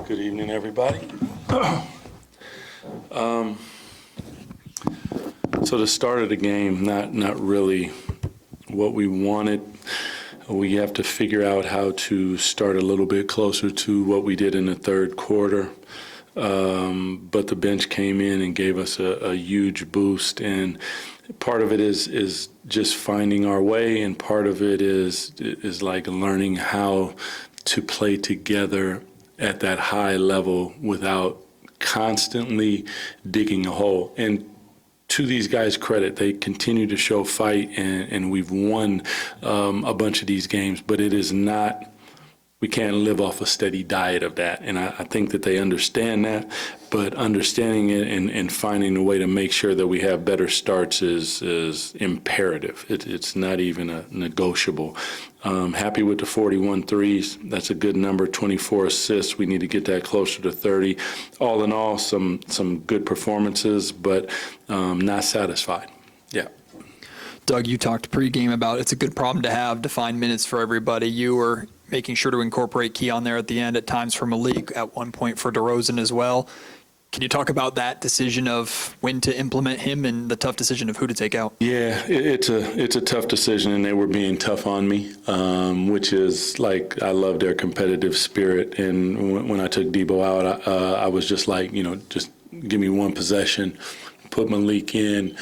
Good evening, everybody. So the start of the game, not really what we wanted. We have to figure out how to start a little bit closer to what we did in the third quarter. But the bench came in and gave us a huge boost, and part of it is just finding our way, and part of it is like learning how to play together at that high level without constantly digging a hole. And to these guys' credit, they continue to show fight, and we've won a bunch of these games, but it is not, we can't live off a steady diet of that. And I think that they understand that, but understanding it and finding a way to make sure that we have better starts is imperative. It's not even a negotiable. Happy with the 41 threes. That's a good number. 24 assists. We need to get that closer to 30. All in all, some good performances, but not satisfied. Yeah. Doug, you talked pregame about it's a good problem to have, to find minutes for everybody. You were making sure to incorporate Keon there at the end, at times for Malik, at one point for DeRozan as well. Can you talk about that decision of when to implement him and the tough decision of who to take out? Yeah, it's a tough decision, and they were being tough on me, which is like, I love their competitive spirit. And when I took Debo out, I was just like, just give me one possession, put Malik in,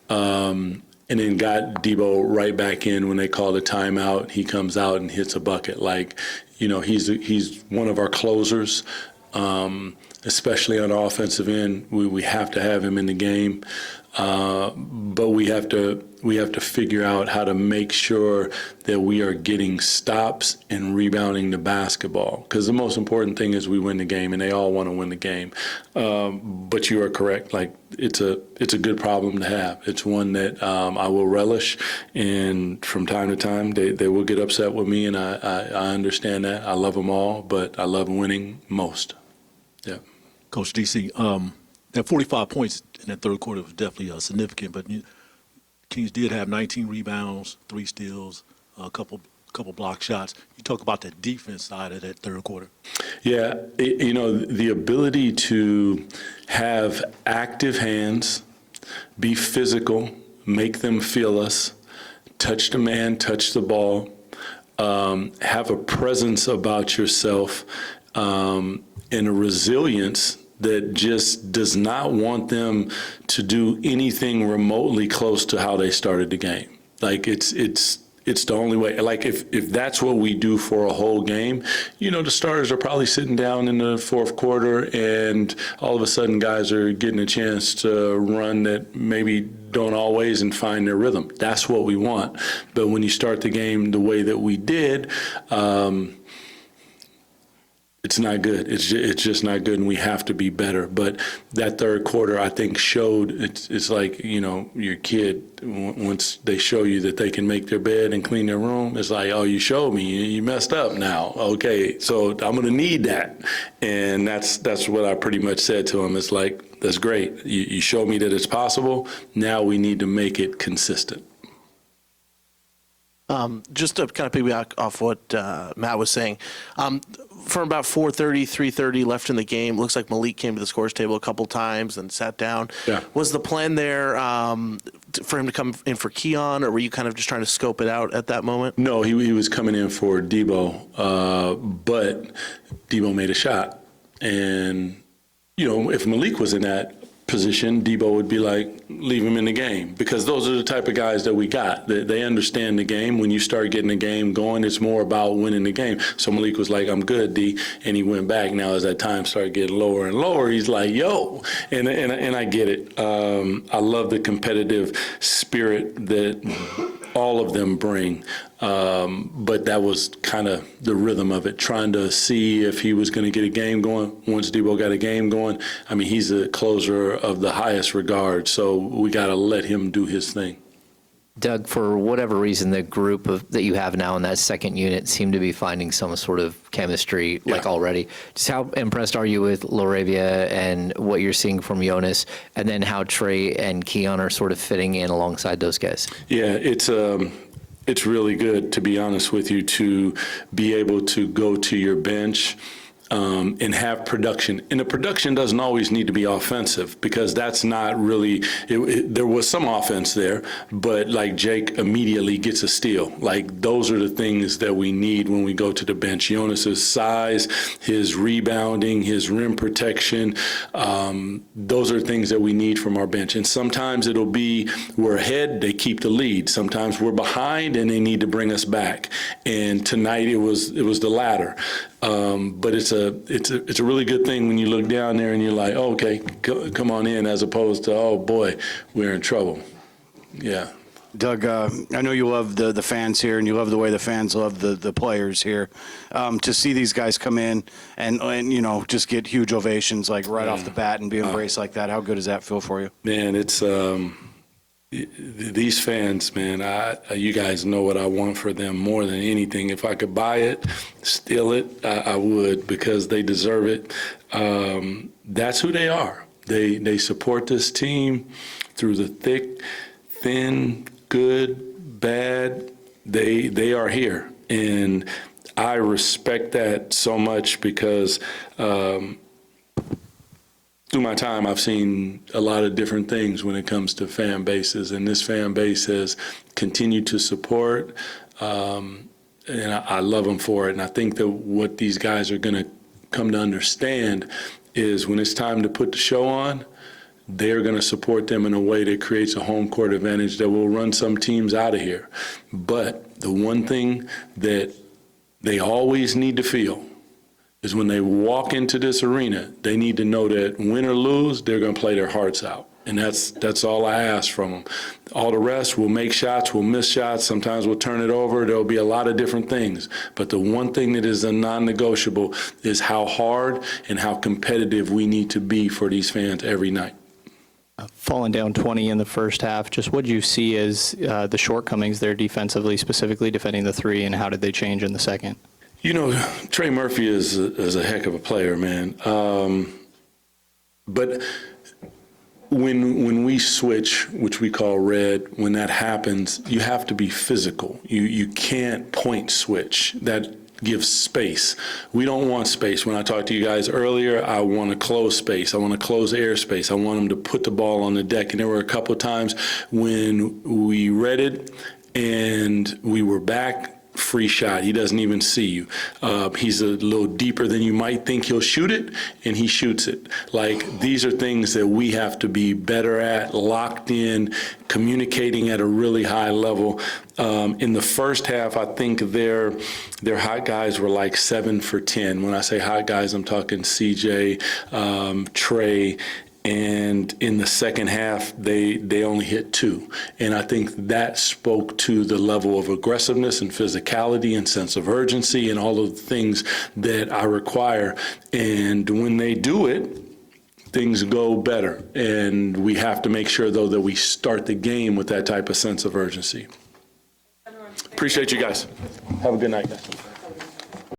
and then got Debo right back in when they called a timeout. He comes out and hits a bucket. Like, he's one of our closers, especially on the offensive end. We have to have him in the game, but we have to figure out how to make sure that we are getting stops and rebounding the basketball. Because the most important thing is we win the game, and they all want to win the game. But you are correct. Like, it's a good problem to have. It's one that I will relish, and from time to time they will get upset with me, and I understand that. I love them all, but I love winning most. Yeah. Coach DC, that 45 points in that third quarter was definitely significant, but Kings did have 19 rebounds, 3 steals, a couple block shots. You talk about the defense side of that third quarter. Yeah, the ability to have active hands, be physical, make them feel us, touch the man, touch the ball, have a presence about yourself, and a resilience that just does not want them to do anything remotely close to how they started the game. Like, it's the only way. Like, if that's what we do for a whole game, the starters are probably sitting down in the fourth quarter, and all of a sudden guys are getting a chance to run that maybe don't always and find their rhythm. That's what we want. But when you start the game the way that we did, it's not good. It's just not good, and we have to be better. But that third quarter, I think, showed it's like, your kid, once they show you that they can make their bed and clean their room, it's like, oh, you showed me. You messed up now. Okay, so I'm going to need that. And that's what I pretty much said to him. It's like, that's great. You showed me that it's possible. Now we need to make it consistent. Just to kind of piggyback off what Matt was saying, from about 4:30, 3:30 left in the game, looks like Malik came to the scores table a couple times and sat down. Yeah. Was the plan there for him to come in for Keon, or were you kind of just trying to scope it out at that moment? No, he was coming in for Debo, but Debo made a shot. And, if Malik was in that position, Debo would be like, leave him in the game, because those are the type of guys that we got. They understand the game. When you start getting the game going, it's more about winning the game. So Malik was like, I'm good, D, and he went back. Now as that time started getting lower and lower, he's like, yo, and I get it. I love the competitive spirit that all of them bring. But that was kind of the rhythm of it, trying to see if he was going to get a game going. Once Debo got a game going, I mean, he's a closer of the highest regard, so we got to let him do his thing. Doug, for whatever reason, the group that you have now in that second unit seem to be finding some sort of chemistry, already. Just how impressed are you with Laravia and what you're seeing from Jonas, and then how Trey and Keon are sort of fitting in alongside those guys? Yeah, it's really good, to be honest with you, to be able to go to your bench and have production. And the production doesn't always need to be offensive, because that's not really, there was some offense there, but like Jake immediately gets a steal. Like, those are the things that we need when we go to the bench. Jonas's size, his rebounding, his rim protection, those are things that we need from our bench. And sometimes it'll be we're ahead, they keep the lead. Sometimes we're behind and they need to bring us back. And tonight it was the latter. But it's a really good thing when you look down there and you're like, oh, okay, come on in, as opposed to, oh boy, we're in trouble. Yeah. Doug, I know you love the fans here, and you love the way the fans love the players here. To see these guys come in and you know, just get huge ovations like right off the bat and be embraced like that, how good does that feel for you? Man, it's these fans, man, you guys know what I want for them more than anything. If I could buy it, steal it, I would, because they deserve it. That's who they are. They support this team through the thick, thin, good, bad. They are here, and I respect that so much, because through my time, I've seen a lot of different things when it comes to fan bases, and this fan base has continued to support, and I love them for it. And I think that what these guys are going to come to understand is when it's time to put the show on, they're going to support them in a way that creates a home court advantage that will run some teams out of here. But the one thing that they always need to feel is when they walk into this arena, they need to know that win or lose, they're going to play their hearts out. And that's all I ask from them. All the rest, we'll make shots, we'll miss shots, sometimes we'll turn it over, there'll be a lot of different things. But the one thing that is a non-negotiable is how hard and how competitive we need to be for these fans every night. Falling down 20 in the first half, just what did you see as the shortcomings there defensively, specifically defending the three, and how did they change in the second? You know, Trey Murphy is a heck of a player, man. But when we switch, which we call red, when that happens, you have to be physical. You can't point switch. That gives space. We don't want space. When I talked to you guys earlier, I want to close space. I want to close airspace. I want them to put the ball on the deck. And there were a couple of times when we read it and we were back, free shot. He doesn't even see you. He's a little deeper than you might think he'll shoot it, and he shoots it. Like, these are things that we have to be better at, locked in, communicating at a really high level. In the first half, I think their hot guys were like 7 for 10. When I say hot guys, I'm talking CJ, Trey. And in the second half, they only hit 2. And I think that spoke to the level of aggressiveness and physicality and sense of urgency and all of the things that I require. And when they do it, things go better. And we have to make sure, though, that we start the game with that type of sense of urgency. Appreciate you guys. Have a good night, guys.